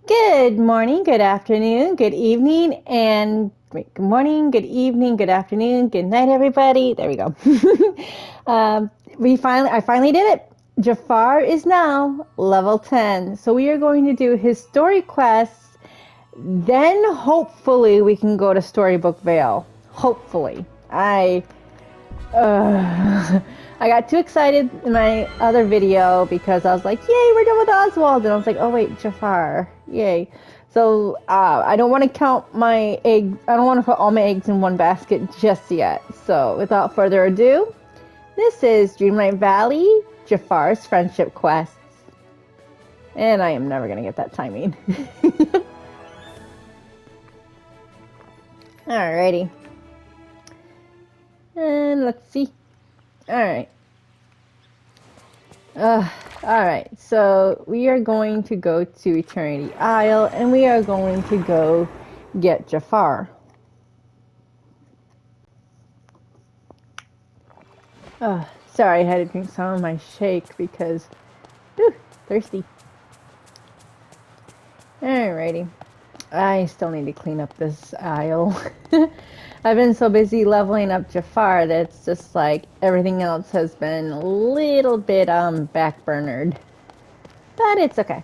Good morning, good afternoon, good evening, and wait, good morning, good evening, good afternoon, good night, everybody. There we go. I finally did it. Jafar is now level 10. So we are going to do his story quests. Then hopefully we can go to Storybook Vale. Hopefully. Uh, I got too excited in my other video because I was like, yay, we're done with Oswald. And I was like, oh wait, Jafar, yay. So I don't want to count my eggs. I don't want to put all my eggs in one basket just yet. So without further ado, this is Dreamlight Valley, Jafar's friendship quests. And I am never going to get that timing. Alrighty. And let's see. Alright. Alright, so we are going to go to Eternity Isle and we are going to go get Jafar. Sorry, I had to drink some of my shake because, whew, thirsty. Alrighty. I still need to clean up this aisle. I've been so busy leveling up Jafar that it's just like everything else has been a little bit backburnered. But it's okay.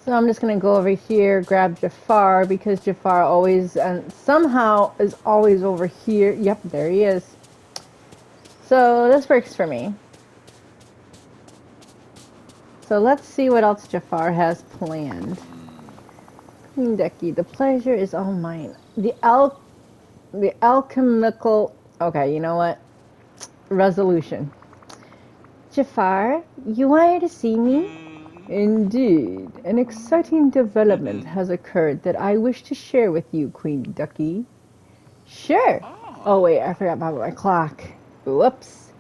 So I'm just going to go over here, grab Jafar, because Jafar always, somehow is always over here. Yep, there he is. So this works for me. So let's see what else Jafar has planned. Queen Ducky, the pleasure is all mine. The alchemical, okay, you know what? Resolution. Jafar, you wanted to see me? Indeed, an exciting development has occurred that I wish to share with you, Queen Ducky. Sure. Oh wait, I forgot about my clock. Whoops.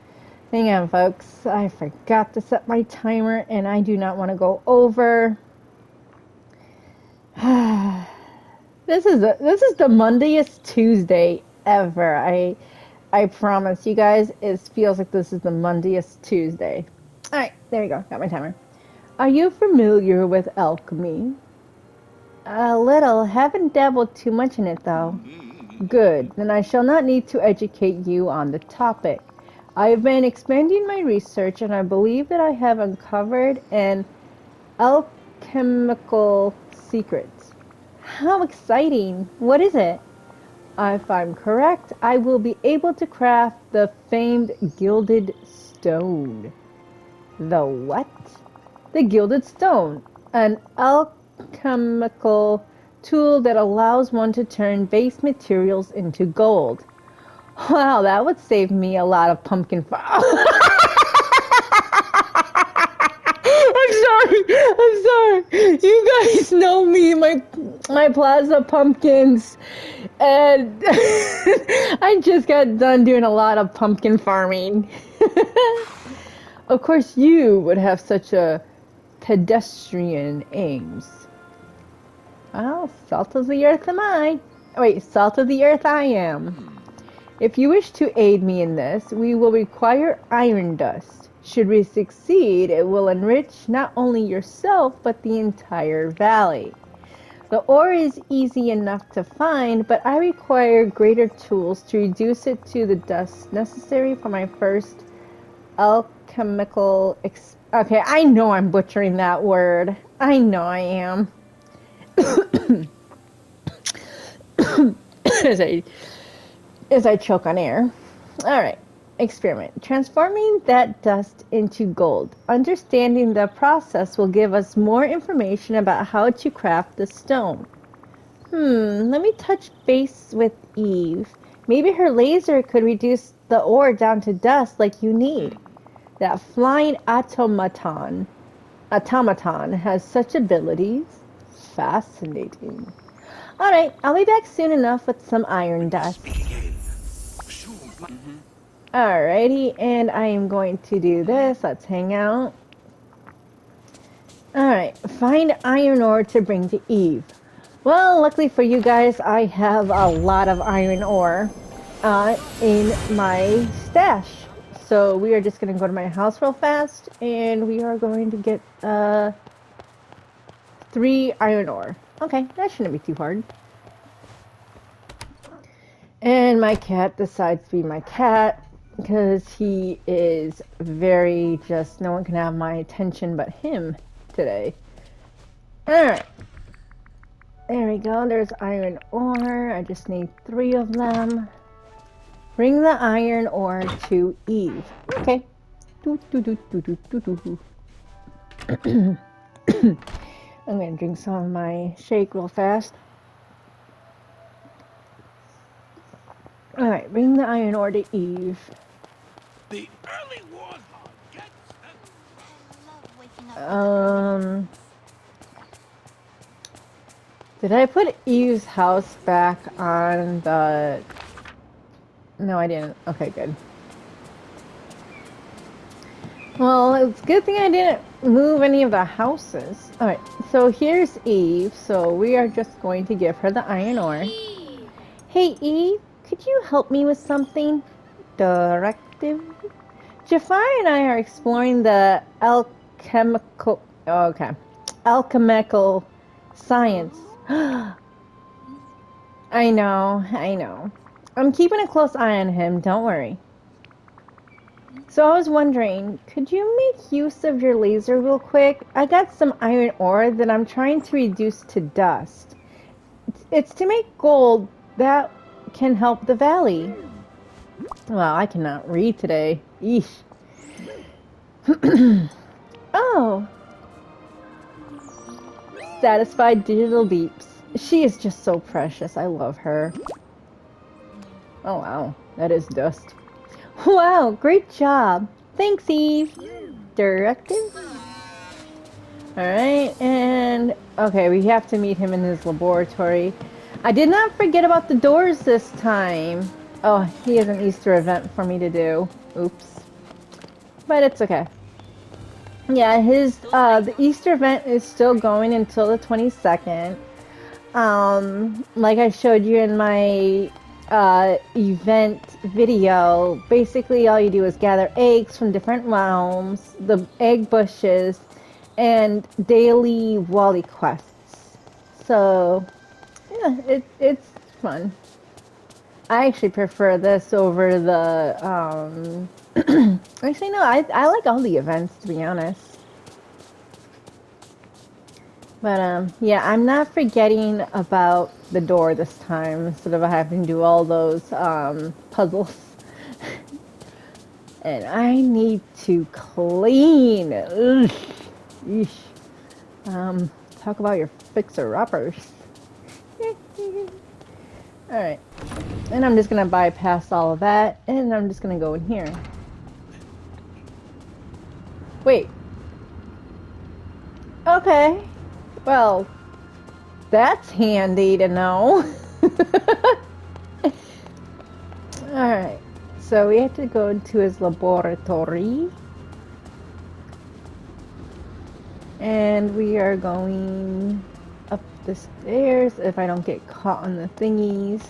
Hang on, folks. I forgot to set my timer, and I do not want to go over. This is the Mondayest Tuesday ever. I promise you guys, it feels like this is the Mondayest Tuesday. All right, there we go. Got my timer. Are you familiar with alchemy? A little. Haven't dabbled too much in it, though. Good. Then I shall not need to educate you on the topic. I have been expanding my research, and I believe that I have uncovered an alchemical secret. How exciting! What is it? If I'm correct, I will be able to craft the famed gilded stone. The what? The gilded stone, an alchemical tool that allows one to turn base materials into gold. Wow, that would save me a lot of pumpkin I'm sorry. I'm sorry. You guys know me, my Plaza pumpkins, and I just got done doing a lot of pumpkin farming. Of course, you would have such a pedestrian aims. Well, salt of the earth am I. Wait, salt of the earth I am. If you wish to aid me in this, we will require iron dust. Should we succeed, it will enrich not only yourself, but the entire valley. The ore is easy enough to find, but I require greater tools to reduce it to the dust necessary for my first alchemical okay, I know I'm butchering that word. I know I am. as I choke on air. Alright, experiment. Transforming that dust into gold. Understanding the process will give us more information about how to craft the stone. Let me touch base with Eve. Maybe her laser could reduce the ore down to dust like you need. That flying automaton has such abilities. Fascinating. Alright, I'll be back soon enough with some iron dust. Alrighty, and I am going to do this. Let's hang out. Alright, find iron ore to bring to Eve. Well, luckily for you guys, I have a lot of iron ore in my stash. So we are just going to go to my house real fast, and we are going to get 3 iron ore. Okay, that shouldn't be too hard. And my cat decides to be my cat because he is very just, no one can have my attention but him today. Alright. There we go. There's iron ore. I just need 3 of them. Bring the iron ore to Eve. Okay. I'm gonna drink some of my shake real fast. Alright, bring the iron ore to Eve. The early warthog gets Did I put Eve's house back on the... No, I didn't. Okay, good. Well, it's a good thing I didn't move any of the houses. Alright, so here's Eve. So we are just going to give her the iron ore. Hey, Eve, could you help me with something? Directive? Jafar and I are exploring the alchemical... Oh, okay. Alchemical science. I know. I'm keeping a close eye on him, don't worry. So I was wondering, could you make use of your laser real quick? I got some iron ore that I'm trying to reduce to dust. It's to make gold that can help the valley. Well, I cannot read today. Eesh. Oh. Satisfied digital beeps. She is just so precious. I love her. Oh wow, that is dust. Wow, great job. Thanks, Eve. Directive? Alright, and... Okay, we have to meet him in his laboratory. I did not forget about the doors this time. Oh, he has an Easter event for me to do. Oops. But it's okay. Yeah, the Easter event is still going until the 22nd. Like I showed you in my event video, basically all you do is gather eggs from different realms, the egg bushes, and daily Wally quests. So, yeah, it's fun. I actually prefer this over the, actually no, I like all the events, to be honest. But, yeah, I'm not forgetting about the door this time, instead of having to do all those, puzzles. And I need to clean. Ugh. Yeesh. Talk about your fixer-uppers. Alright. And I'm just gonna bypass all of that, and I'm just gonna go in here. Wait. Okay. Well, that's handy to know. Alright. So we have to go into his laboratory. And we are going up the stairs if I don't get caught on the thingies.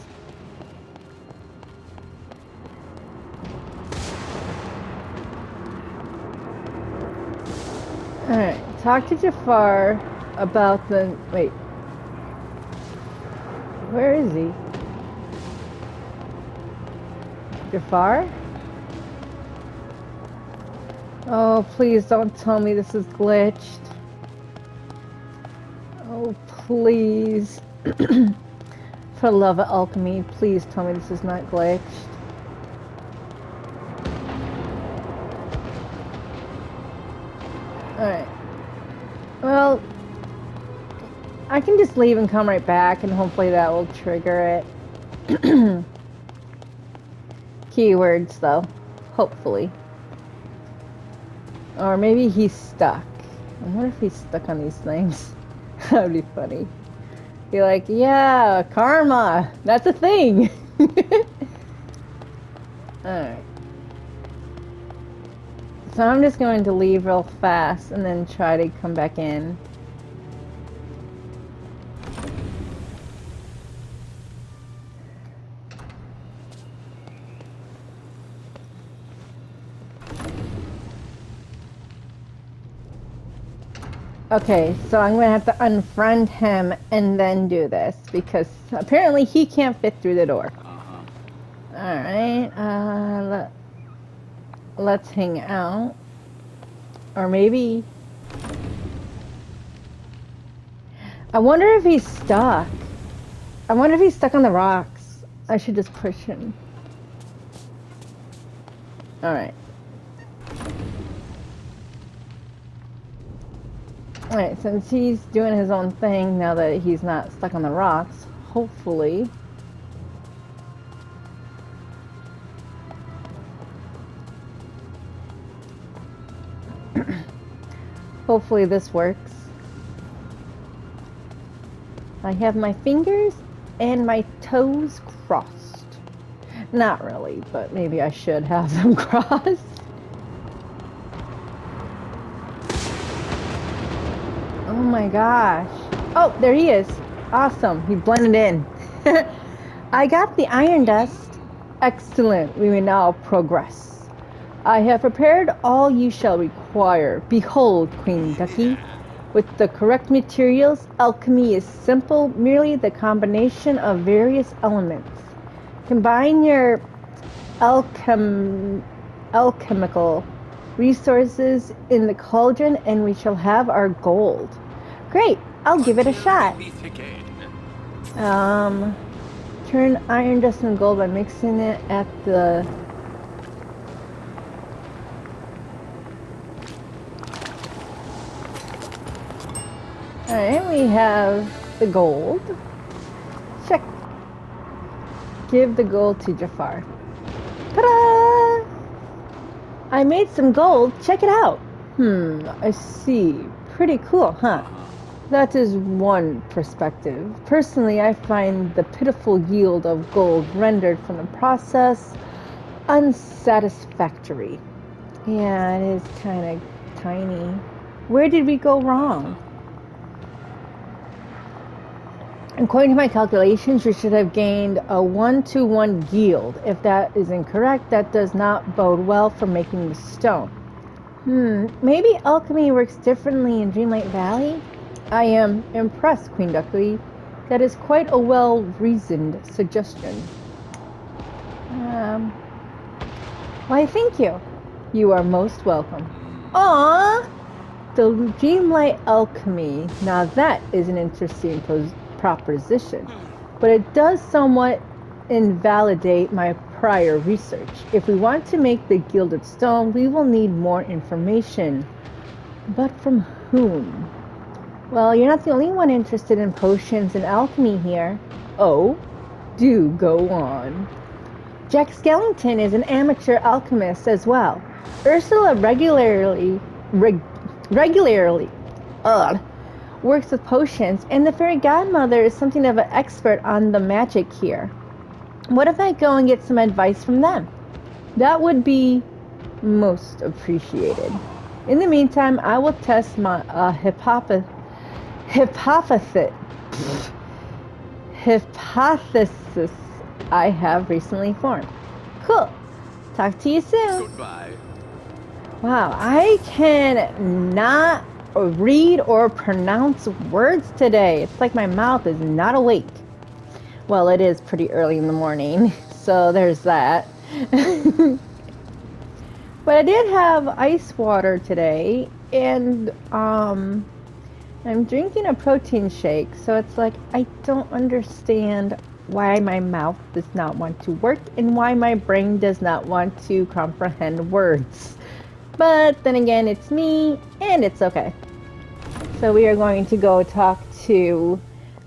Alright, talk to Jafar about the... Wait. Where is he? Jafar? Oh, please don't tell me this is glitched. Oh, please. For the love of alchemy, please tell me this is not glitched. Alright. Well, I can just leave and come right back, and hopefully that will trigger it. Keywords, though. Hopefully. Or maybe he's stuck. I wonder if he's stuck on these things. That would be funny. Be like, yeah, karma. That's a thing. Alright. So I'm just going to leave real fast and then try to come back in. Okay, so I'm gonna have to unfriend him and then do this because apparently he can't fit through the door. Alright, let's hang out. Or maybe... I wonder if he's stuck. I wonder if he's stuck on the rocks. I should just push him. Alright. Alright, since he's doing his own thing now that he's not stuck on the rocks, hopefully... hopefully this works. I have my fingers and my toes crossed. Not really, but maybe I should have them crossed. Oh my gosh. Oh, there he is. Awesome. He blended in. I got the iron dust. Excellent. We may now progress. I have prepared all you shall require. Behold, Queen Ducky. With the correct materials, alchemy is simple, merely the combination of various elements. Combine your alchemical resources in the cauldron and we shall have our gold. Great, I'll give it a shot. Turn iron dust and gold by mixing it at the... Alright, we have the gold. Check. Give the gold to Jafar. Ta-da! I made some gold. Check it out. I see. Pretty cool, huh? That is one perspective. Personally, I find the pitiful yield of gold rendered from the process unsatisfactory. Yeah, it is kind of tiny. Where did we go wrong? According to my calculations, we should have gained a 1-to-1 yield. If that is incorrect, that does not bode well for making the stone. Maybe alchemy works differently in Dreamlight Valley? I am impressed, Queen Ducky. That is quite a well-reasoned suggestion. Why, thank you. You are most welcome. Aww! The Dreamlight alchemy. Now that is an interesting proposition, but it does somewhat invalidate my prior research. If we want to make the gilded stone, we will need more information. But from whom? Well, you're not the only one interested in potions and alchemy here. Oh, do go on. Jack Skellington is an amateur alchemist as well. Ursula regularly works with potions, and the fairy godmother is something of an expert on the magic here. What if I go and get some advice from them? That would be most appreciated. In the meantime, I will test my hypothesis I have recently formed. Cool. Talk to you soon. Goodbye. Wow, I can not read or pronounce words today. It's like my mouth is not awake. Well, it is pretty early in the morning, so there's that. But I did have ice water today, and I'm drinking a protein shake, so it's like I don't understand why my mouth does not want to work and why my brain does not want to comprehend words. But then again, it's me, and it's okay. So we are going to go talk to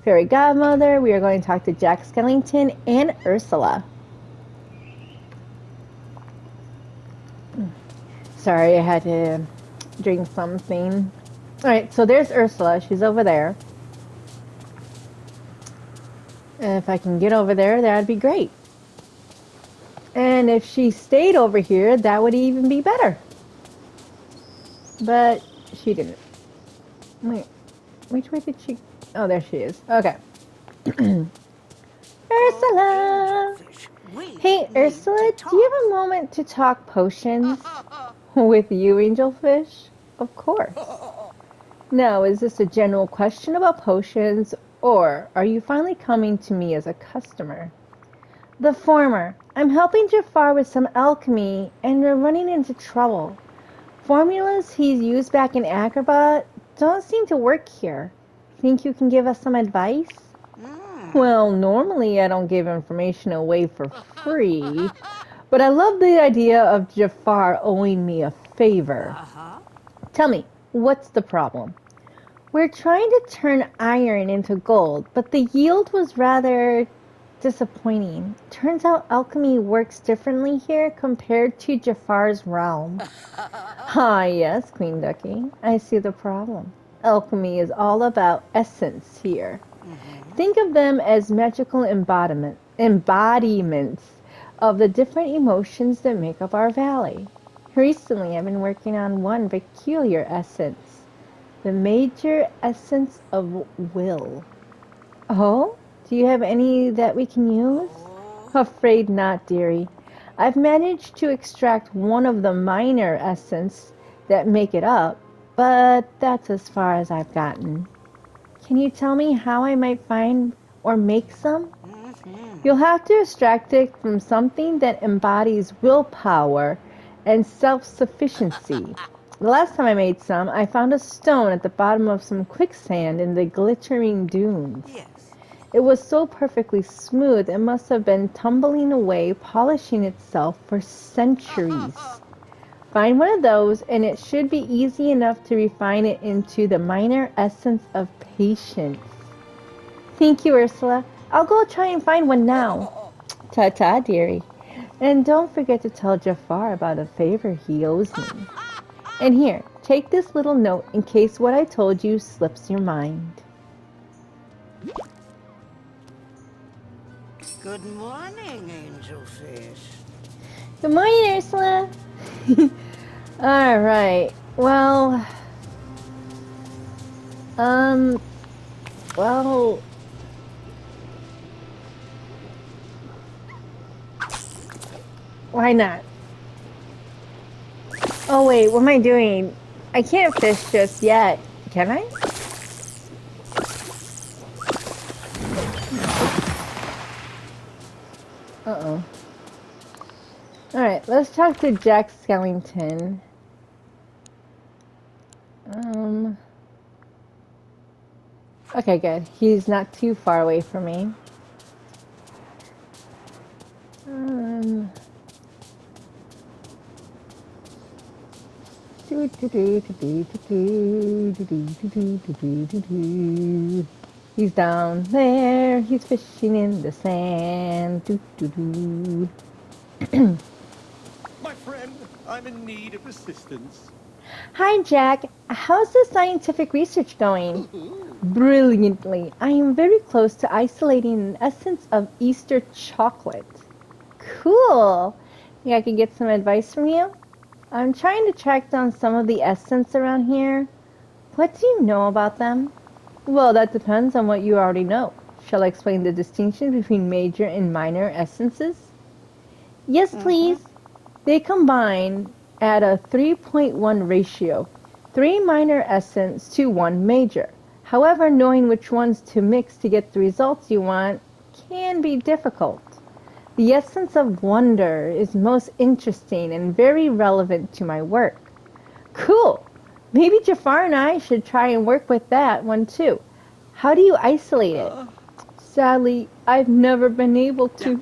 Fairy Godmother, we are going to talk to Jack Skellington, and Ursula. Sorry, I had to drink something. Alright, so there's Ursula, she's over there. And if I can get over there, that'd be great. And if she stayed over here, that would even be better. But she didn't. Wait, which way did she... Oh, there she is. Okay. Ursula! Hey, Ursula, do you have a moment to talk potions with you, Angelfish? Of course. Now, is this a general question about potions, or are you finally coming to me as a customer? The former. I'm helping Jafar with some alchemy, and we're running into trouble. Formulas he's used back in Agrabah don't seem to work here. Think you can give us some advice? Well, normally I don't give information away for free, but I love the idea of Jafar owing me a favor. Tell me, what's the problem? We're trying to turn iron into gold, but the yield was rather disappointing. Turns out alchemy works differently here compared to Jafar's realm. Ah, yes, Queen Ducky, I see the problem. Alchemy is all about essence here. Think of them as magical embodiments of the different emotions that make up our valley. Recently, I've been working on one peculiar essence, the major essence of will. Oh, do you have any that we can use? Afraid not, dearie. I've managed to extract one of the minor essence that make it up, but that's as far as I've gotten. Can you tell me how I might find or make some? You'll have to extract it from something that embodies willpower and self-sufficiency. The last time I made some, I found a stone at the bottom of some quicksand in the glittering dunes. It was so perfectly smooth it must have been tumbling away, polishing itself for centuries. Find one of those, and it should be easy enough to refine it into the minor essence of patience. Thank you, Ursula. I'll go try and find one now. Ta-ta, dearie. And don't forget to tell Jafar about a favor he owes me. And here, take this little note in case what I told you slips your mind. Good morning, Angelfish. Good morning, Ursula. All right. Well, well, why not? Oh wait, what am I doing? I can't fish just yet. Can I? Uh-oh. Alright, let's talk to Jack Skellington. Okay, good. He's not too far away from me. He's down there. He's fishing in the sand. My friend, I'm in need of assistance. Hi, Jack. How's the scientific research going? Brilliantly. I am very close to isolating an essence of Easter chocolate. Cool. Think I could get some advice from you? I'm trying to track down some of the essence around here. What do you know about them? Well, that depends on what you already know. Shall I explain the distinction between major and minor essences? Yes, please. They combine at a 3.1 ratio, 3 minor essence to 1 major. However, knowing which ones to mix to get the results you want can be difficult. The essence of wonder is most interesting and very relevant to my work. Cool! Maybe Jafar and I should try and work with that one too. How do you isolate it? Sadly, I've never been able to.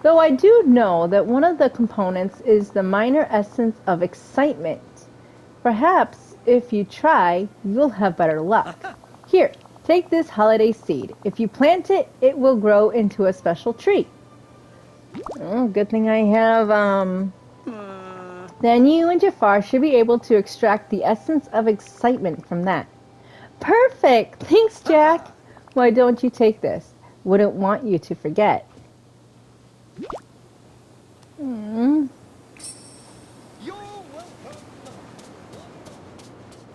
Though I do know that one of the components is the minor essence of excitement. Perhaps, if you try, you'll have better luck. Here, take this holiday seed. If you plant it, it will grow into a special tree. Oh, good thing I have, Then you and Jafar should be able to extract the essence of excitement from that. Perfect! Thanks, Jack! Why don't you take this? Wouldn't want you to forget.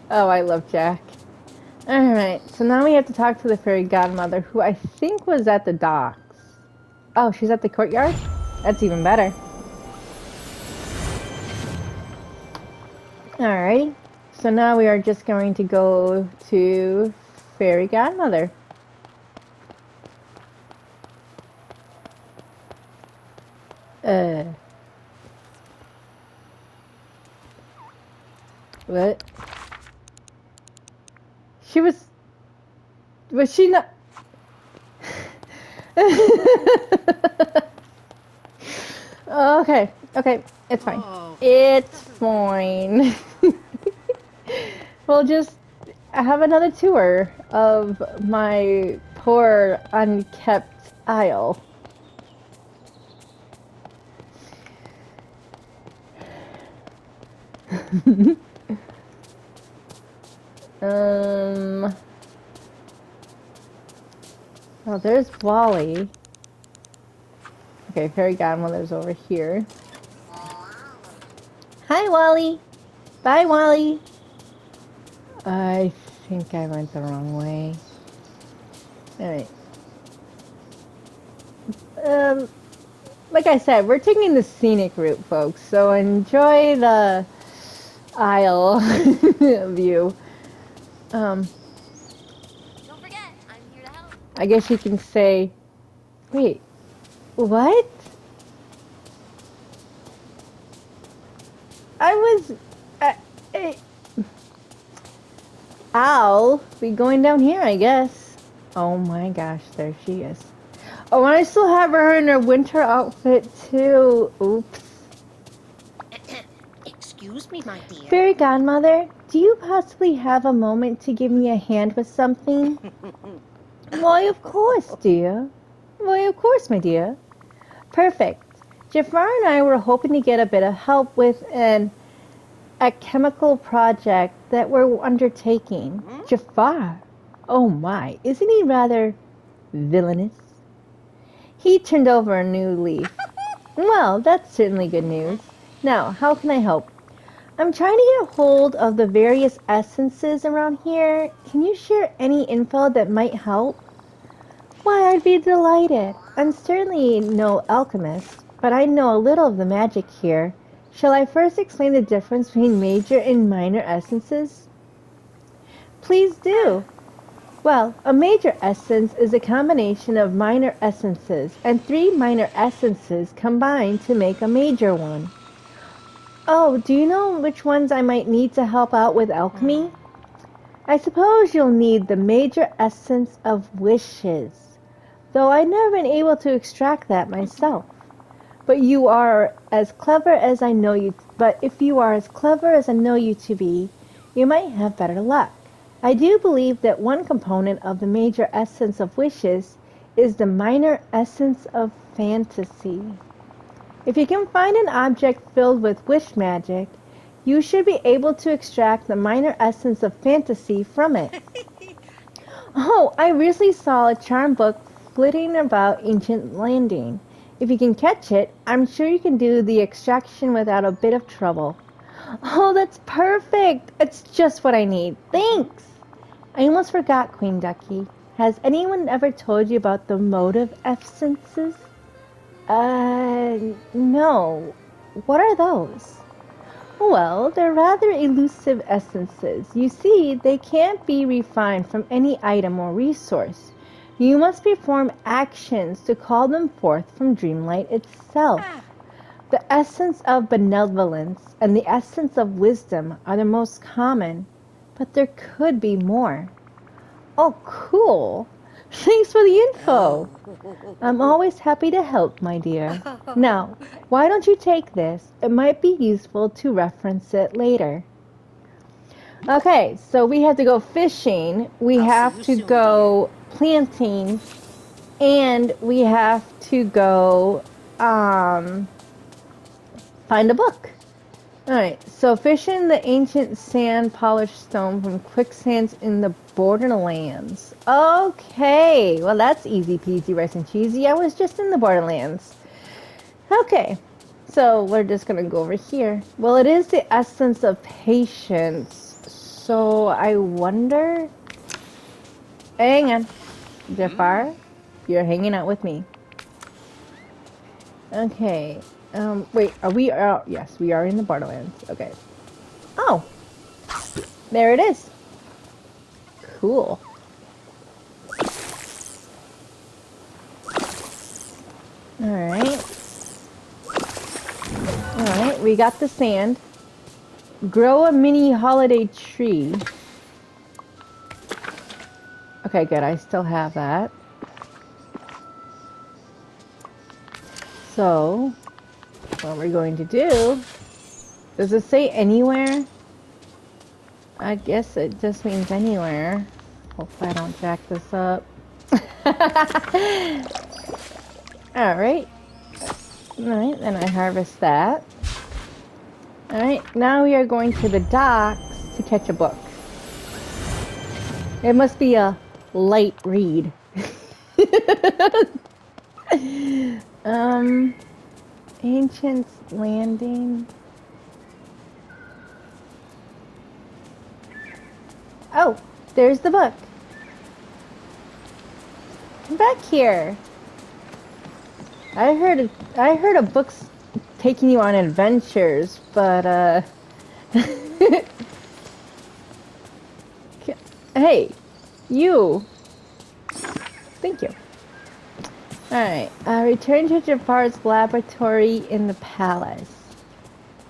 Oh, I love Jack. Alright, so now we have to talk to the fairy godmother, who I think was at the docks. Oh, she's at the courtyard? That's even better. Alright, So now we are just going to go to Fairy Godmother. What? Was she not? Okay, okay, it's fine. Oh. It's fine. We'll just have another tour of my poor unkept isle. Oh, there's Wally. Okay, Fairy Godmother's over here. Hi, Wally. Bye, Wally. I think I went the wrong way. Alright. Like I said, we're taking the scenic route, folks, so enjoy the aisle view. Don't forget, I'm here to help. I guess you can say, wait, what? I, I'll be going down here, I guess. Oh my gosh, there she is. Oh, and I still have her in her winter outfit too. Oops. Excuse me, my dear. Fairy Godmother, do you possibly have a moment to give me a hand with something? Why, of course, dear. Why, of course, my dear. Perfect. Jafar and I were hoping to get a bit of help with a chemical project that we're undertaking. Jafar? Oh my, isn't he rather villainous? He turned over a new leaf. Well, that's certainly good news. Now, how can I help? I'm trying to get a hold of the various essences around here. Can you share any info that might help? Why, I'd be delighted. I'm certainly no alchemist, but I know a little of the magic here. Shall I first explain the difference between major and minor essences? Please do. Well, a major essence is a combination of minor essences, and 3 minor essences combine to make a major one. Oh, do you know which ones I might need to help out with alchemy? I suppose you'll need the major essence of wishes, though I've never been able to extract that myself. But you are as clever as I know you. But if you are as clever as I know you to be, you might have better luck. I do believe that one component of the major essence of wishes is the minor essence of fantasy. If you can find an object filled with wish magic, you should be able to extract the minor essence of fantasy from it. Oh, I recently saw a charm book flitting about Ancient Landing. If you can catch it, I'm sure you can do the extraction without a bit of trouble. Oh, that's perfect! It's just what I need. Thanks! I almost forgot, Queen Ducky. Has anyone ever told you about the motive essences? No. What are those? Well, they're rather elusive essences. You see, they can't be refined from any item or resource. You must perform actions to call them forth from Dreamlight itself. The essence of benevolence and the essence of wisdom are the most common, but there could be more. Oh, cool! Thanks for the info! I'm always happy to help, my dear. Now, why don't you take this? It might be useful to reference it later. Okay, so we have to go fishing, we have to go planting, and we have to go find a book. Alright, so fishing the ancient sand polished stone from quicksands in the borderlands. Okay, well that's easy peasy rice and cheesy. I was just in the borderlands. Okay, so we're just gonna go over here. Well, it is the essence of patience. So I wonder... Hang on. Jafar, you're hanging out with me. Okay. Wait, are we out? Yes, we are in the Borderlands. Okay. Oh. There it is. Cool. Alright. Alright, we got the sand. Grow a mini holiday tree. Okay, good. I still have that. So, what we're going to do... Does it say anywhere? I guess it just means anywhere. Hopefully I don't jack this up. Alright. Alright, then I harvest that. Alright, now we are going to the docks to catch a book. It must be a light read. Ancient's Landing. Oh, there's the book. Come back here. I heard a book's taking you on adventures, but hey, you. Thank you. Alright, return to Jafar's laboratory in the palace.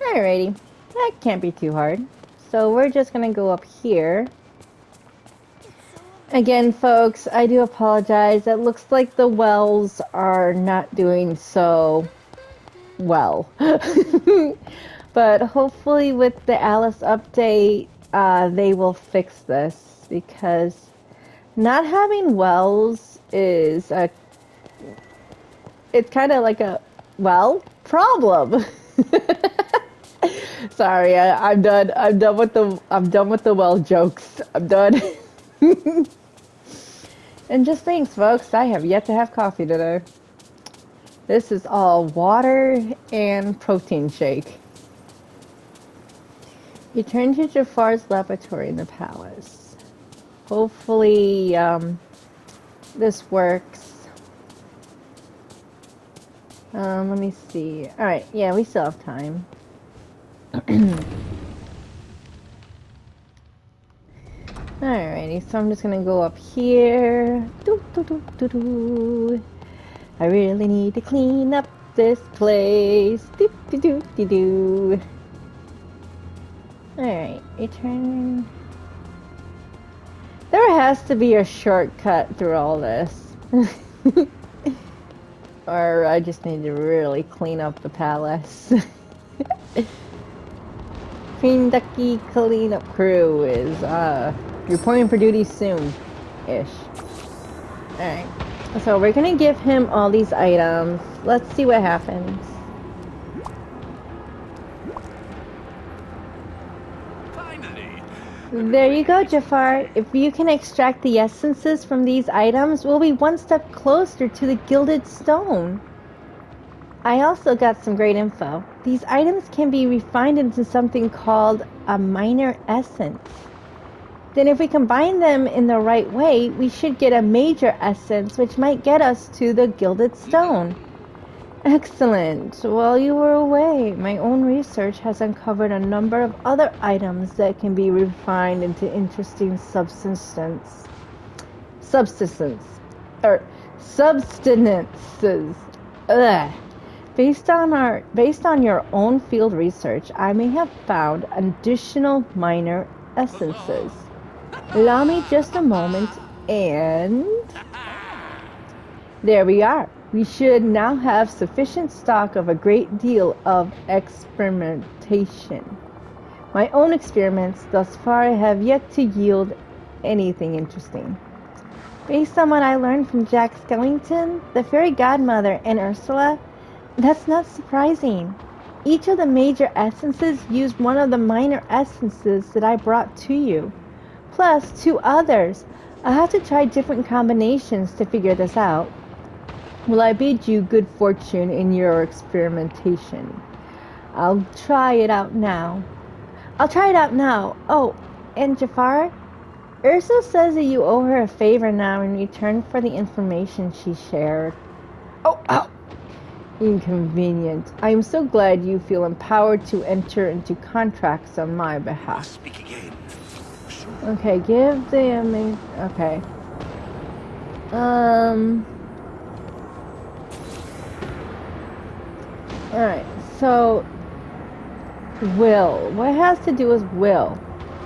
Alrighty, that can't be too hard. So we're just gonna go up here. Again, folks, I do apologize. It looks like the wells are not doing so well. But hopefully with the Alice update, they will fix this, because not having wells is it's kind of like a, well, problem. Sorry, I'm done. I'm done with the well jokes. I'm done. And just thanks, folks. I have yet to have coffee today. This is all water and protein shake. Return to Jafar's laboratory in the palace. Hopefully, this works. Let me see. Alright, yeah, we still have time. Alrighty, so I'm just gonna go up here. Doo, doo, doo, doo, doo. I really need to clean up this place. Doo, doo, doo, doo, doo. Alright, return. There has to be a shortcut through all this. Or I just need to really clean up the palace. Queen Ducky cleanup crew is reporting for duty soon-ish. Alright. So we're gonna give him all these items. Let's see what happens. Finally. There you go, Jafar. If you can extract the essences from these items, we'll be one step closer to the gilded stone. I also got some great info. These items can be refined into something called a minor essence. Then if we combine them in the right way, we should get a major essence, which might get us to the gilded stone. Excellent. While you were away, my own research has uncovered a number of other items that can be refined into interesting substances. Ugh. Based on your own field research, I may have found additional minor essences. Allow me just a moment, and there we are. We should now have sufficient stock of a great deal of experimentation. My own experiments thus far have yet to yield anything interesting. Based on what I learned from Jack Skellington, the fairy godmother, and Ursula, that's not surprising. Each of the major essences used one of the minor essences that I brought to you, plus 2 others. I'll have to try different combinations to figure this out. Well, I bid you good fortune in your experimentation. I'll try it out now. Oh, and Jafar? Ursula says that you owe her a favor now in return for the information she shared. Oh! Inconvenient. I am so glad you feel empowered to enter into contracts on my behalf. Speak again. Okay, give the amazing. Okay. Alright, so will. What has to do with will?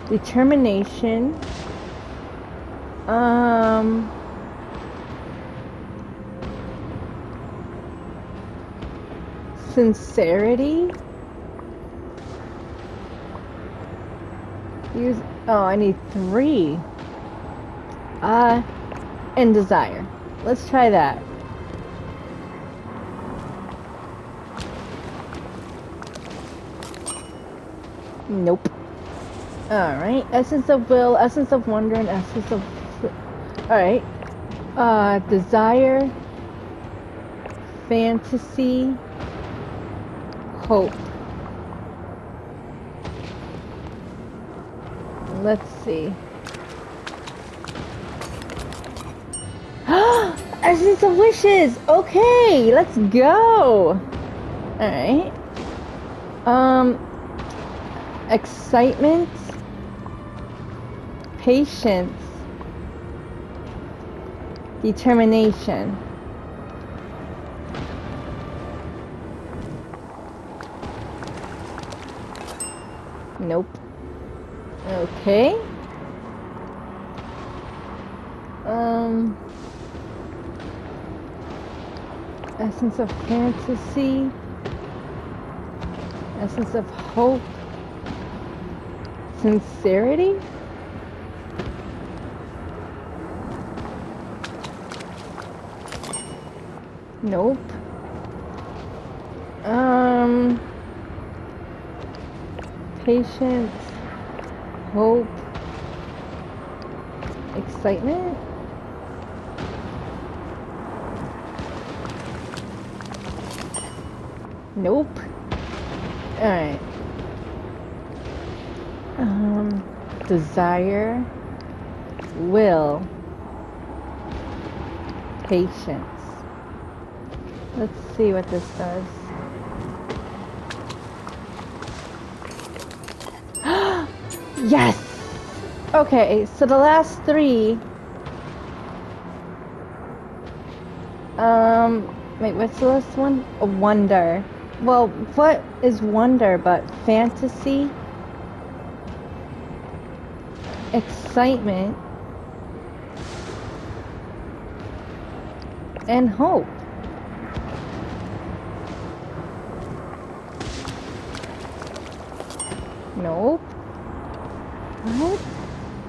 Determination. Sincerity. Use. Oh, I need 3. And desire. Let's try that. Nope. Alright. Essence of will, essence of wonder, and essence of... Alright. Desire. Fantasy. Hope. Let's see. Essence of wishes! Okay, let's go! Alright. Excitement. Patience. Determination. Nope. Okay. Essence of fantasy. Essence of hope. Sincerity? Nope. Patience. Hope. Excitement? Nope. Alright. Desire. Will. Patience. Let's see what this does. Yes! Okay, so the last 3. Wait, what's the last one? A wonder. Well, what is wonder but fantasy, excitement, and hope? Nope. What?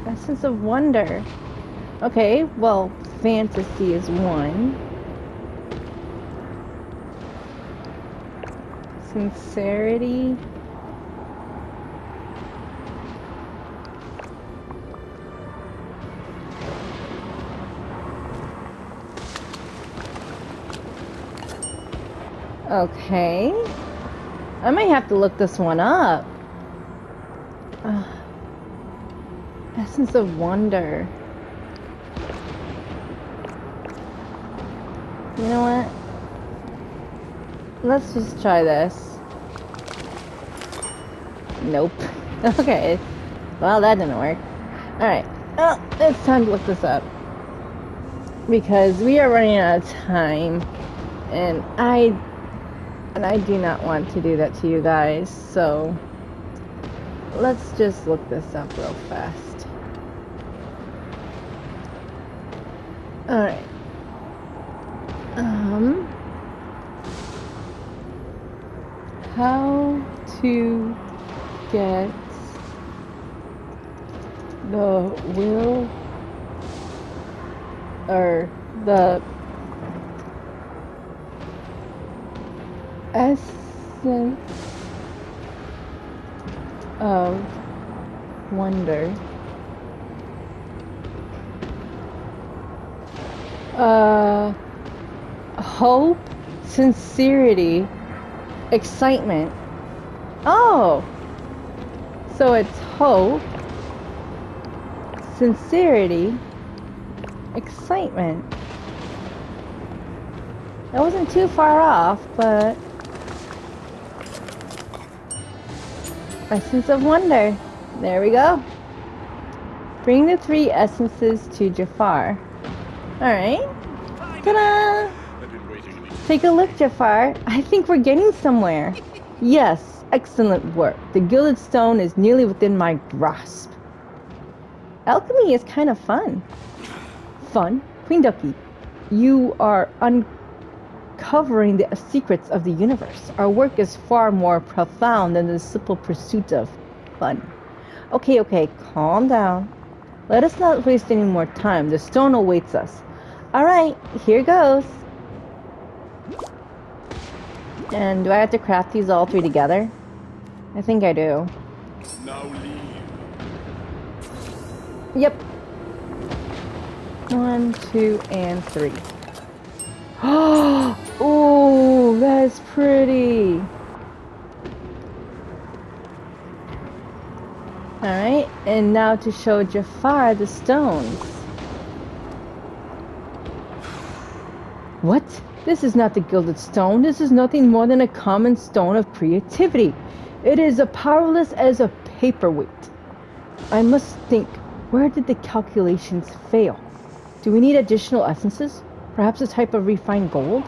Essence of wonder. Okay, well, fantasy is 1. Sincerity. Okay. I might have to look this one up. Essence of wonder. You know what? Let's just try this. Nope. Okay. Well, that didn't work. Alright. Well, it's time to look this up. Because we are running out of time. And I do not want to do that to you guys. So, let's just look this up real fast. Alright. How to get the will or the essence of wonder. Hope, sincerity, excitement. Oh! So it's hope, sincerity, excitement. That wasn't too far off, but essence of wonder. There we go. Bring the 3 essences to Jafar. Alright. Ta-da! I've been waiting in these Take a look, Jafar. I think we're getting somewhere. Yes, excellent work. The gilded stone is nearly within my grasp. Alchemy is kind of fun. Fun? Queen Ducky, you are uncovering the secrets of the universe. Our work is far more profound than the simple pursuit of fun. Okay, calm down. Let us not waste any more time. The stone awaits us. Alright, here goes. And do I have to craft these all 3 together? I think I do. Now leave. Yep. 1, 2, and 3. Oh, that's pretty. Alright, and now to show Jafar the stones. What? This is not the gilded stone. This is nothing more than a common stone of creativity. It is as powerless as a paperweight. I must think, where did the calculations fail? Do we need additional essences? Perhaps a type of refined gold?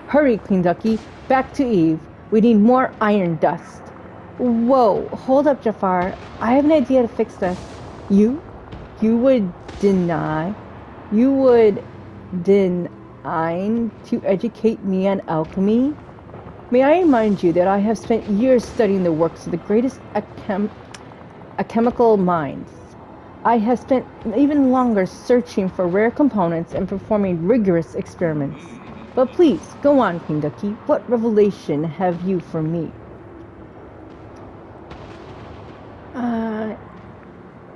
Hurry, Queen Ducky. Back to Eve. We need more iron dust. Whoa, hold up, Jafar. I have an idea to fix this. You would deny to educate me on alchemy? May I remind you that I have spent years studying the works of the greatest alchemical minds. I have spent even longer searching for rare components and performing rigorous experiments. But please, go on, Queen Ducky. What revelation have you for me?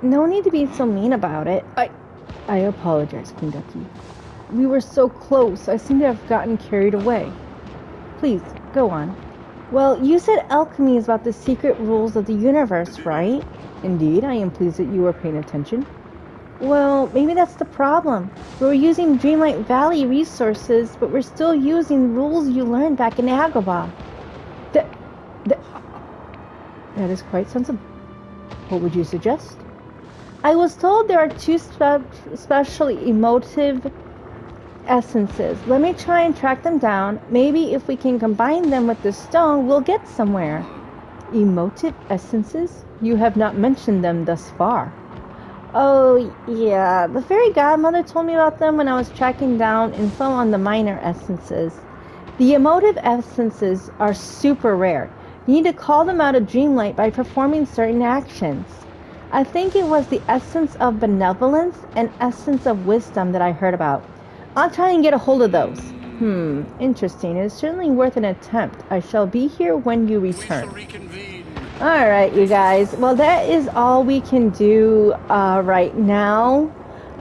No need to be so mean about it. I apologize, Queen Ducky. We were so close. I seem to have gotten carried away. Please, go on. Well, you said alchemy is about the secret rules of the universe, right? Indeed, I am pleased that you were paying attention. Well, maybe that's the problem. We were using Dreamlight Valley resources, but we're still using rules you learned back in Agrabah. That is quite sensible. What would you suggest? I was told there are 2 specially emotive essences. Let me try and track them down. Maybe if we can combine them with the stone, we'll get somewhere. Emotive essences? You have not mentioned them thus far. Oh, yeah. The fairy godmother told me about them when I was tracking down info on the minor essences. The emotive essences are super rare. You need to call them out of Dreamlight by performing certain actions. I think it was the essence of benevolence and essence of wisdom that I heard about. I'll try and get a hold of those. Interesting. It is certainly worth an attempt. I shall be here when you return. Alright, you guys. Well, that is all we can do right now.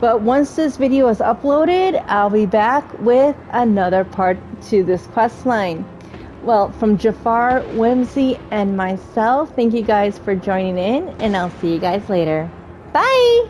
But once this video is uploaded, I'll be back with another part to this quest line. Well, from Jafar, Whimsy, and myself, thank you guys for joining in, and I'll see you guys later. Bye!